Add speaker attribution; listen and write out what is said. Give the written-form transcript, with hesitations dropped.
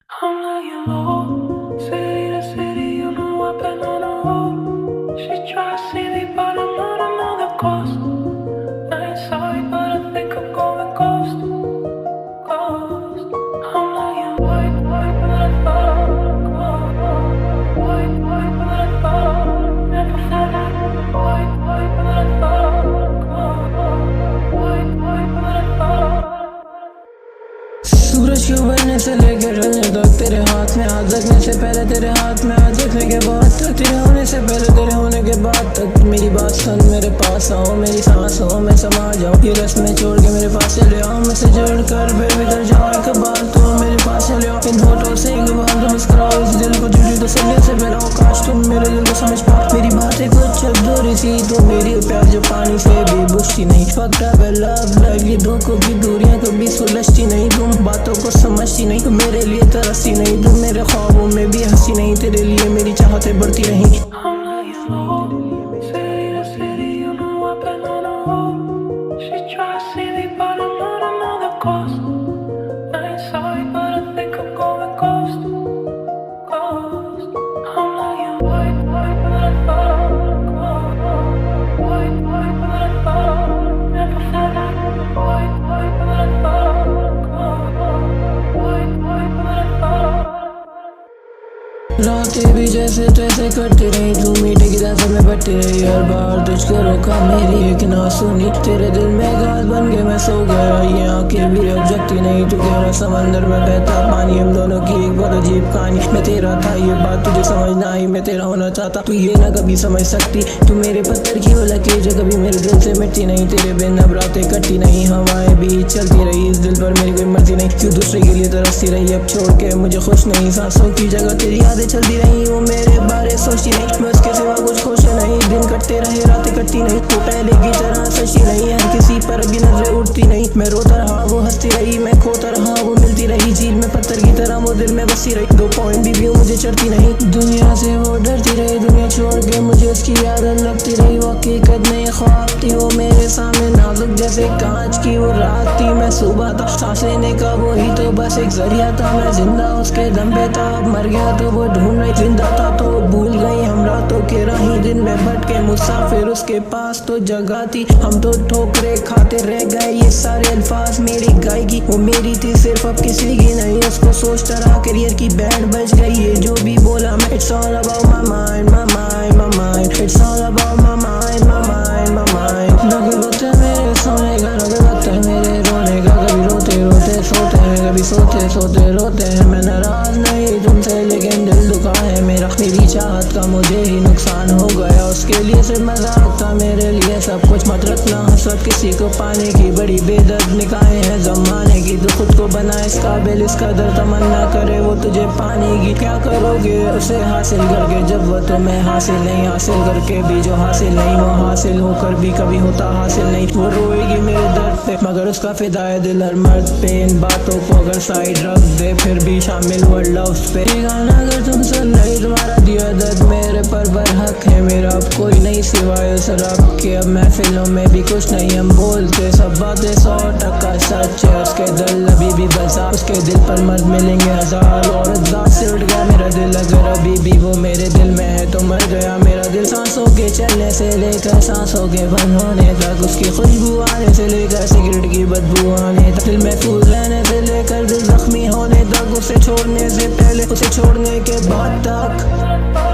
Speaker 1: I'm laying low, city to city, you know I've been on a roll. She try to see me, but I'm not another ghost. I ain't sorry, but I think I'm going ghost, ghost. I'm laying white, white, but I thought, white, white, but I thought, never said that. White, white, but I thought, white, white, but I thought.
Speaker 2: सूरज के उभरने से लेकर ढलने तक तेरे हाथ में, आज जगने से पहले तेरे हाथ में, आज देखने के बाद तक, तेरे होने से पहले तेरे होने के बाद तक। मेरी बात सुन, मेरे पास आओ, मेरी सांसों में समा जाओ, ये रस्में छोड़ के मेरे पास चले आओ, मुझसे जोड़ कर बेबितर जाओ, एक बार तो मेरे पास चले आओ, इन होठों से एक बार तो मुस्कुराओ, इस दिल को झूठी तसल्ली से मिलाओ, काश तुम मेरे दिल को समझ पाओ, मेरी बातें कुछ अधूरी सी, तो मेरी प्यार जो पानी से भी बुझती नहीं। वक्त लव लगी धोखों की दूरियां कभी सुलझती नहीं, तुम बातों को समझती नहीं, तुम मेरे लिए तरसती नहीं, तुम मेरे ख्वाबों में भी हंसी नहीं, तेरे लिए मेरी चाहतें बढ़ती रही।
Speaker 1: I'm laying low, city to city, you know I've been on a roll. She try to see me, but I'm not another ghost. I ain't sorry, but I think I'm going ghost, ghost. I'm laying white, white, but I thought, white, white, but I thought, never said that. White, white, but I thought, white, white, but I thought.
Speaker 2: रातें भी जैसे तैसे करती रही, तू मीठे की दास में बटी रही, हर बार तुझको रोका मेरी एक ना सुनी, तेरे दिल में घास बन के मैं सो गया, ये आंखें भी अब जगती नहीं, तू गहरा समंदर में बहता पानी, हम दोनों की एक बहुत अजीब कहानी। मैं तेरा था ये बात तुझे समझ ना आई, मैं तेरा होना चाहता तू ये ना कभी समझ सकती, तू मेरे पत्थर की वो लकीर जो कभी मेरे दिल से मिटती नहीं, तेरे बिन अब रातें कटती नहीं, हवाएं भी चलती रही, इस दिल पर मेरी कोई मर्जी नहीं, क्यों दूसरे के लिए तरसती रही, अब छोड़ के मुझे खुश नहीं, सांसों की जगह तेरी यादें चलती रही, वो मेरे बारे सोचती नहीं, मैं उसके सिवा कुछ खुश नहीं, दिन कटते रहे रातें कटती नहीं, वो पहले की तरह सच्ची नहीं, हर किसी पर भी नजरें उठती नहीं, मैं रोता रहा वो हंसती रही, मैं खोता रहा वो मिलती रही, झील में पत्थर की तरह वो दिल में बसी रही, 2 पॉइंट भी व्यू मुझे चढ़ती नहीं, दुनिया से वो डरती रही, दुनिया छोड़ के मुझे उसकी याद लगती रही, वो हकीकत नहीं ख्वाब थी, वो मेरे सामने नाजुक जैसे कांच की वो रात थी, मैं सुबह था सांस लेने का वो ही तो बस एक जरिया था, मैं जिंदा उसके दम पे था, अब मर गया तो वो ढूंढ रही, जिंदा था तो भूल गई हम रातों के राही, दिन में भटके मुसाफिर उसके पास तो जगह थी, हम तो ठोकरे खाते रह गए, ये सारे अल्फाज मेरी गायकी वो मेरी थी सिर्फ अब किसी की नहीं, उसको सोचता रहा करियर की बैंड बज गई, ये जो भी बोला मैं it's all about my mind, my mind, my mind, it's all about my mind, my mind, my mind. नगे रोते मेरे सोने का, नगे लगता है मेरे रोने का, कभी रोते रोते सोते हैं, कभी सोते सोते रोते हैं, मैं नाराज नहीं तुमसे लेकिन दिल दुखा है मेरा, मेरी चाहत का मुझे ही नुकसान हो गया, उसके लिए सिर्फ मजाक था, मेरे लिए सब कुछ मत रखना हसरत किसी को पाने की, बड़ी बेदर्द निकाहें हैं जमाने की, तो खुद को बना इस काबिल इस कदर तमन्ना करे वो तुझे पाने की, क्या करोगे उसे हासिल करके जब वो तुम्हें हासिल नहीं, हासिल करके भी जो हासिल नहीं, वो हासिल होकर भी कभी होता हासिल नहीं, वो रोएगी मेरे दर्द पे मगर उसका फिदाए दिल हर मर्द पे, इन बातों को अगर साइड रख दे फिर भी शामिल हुआ लव्स पे, गाना अगर तुम सुन नहीं, तुम्हारा दिया दर्द मेरे पर बरहक है, मेरा अब कोई नहीं सिवाय उस रब के, अब महफिलों में भी कुछ नहीं, हम बोलते सब बातें 100% सच है, उसके दिल अभी भी बसा, उसके दिल पर मर्द मिलेंगे हजार, और दांत से उठ गया मेरा दिल, अगर अभी भी वो मेरे दिल में है तो मर गया मेरा दिल, सांसों के चलने से लेकर सांसों के बंद होने तक, उसकी खुशबू आने से लेकर सिगरेट की बदबू आने तक, दिल महफूज रहने से लेकर दिल जख्मी होने तक, उसे छोड़ने से पहले उसे छोड़ने के बाद तक।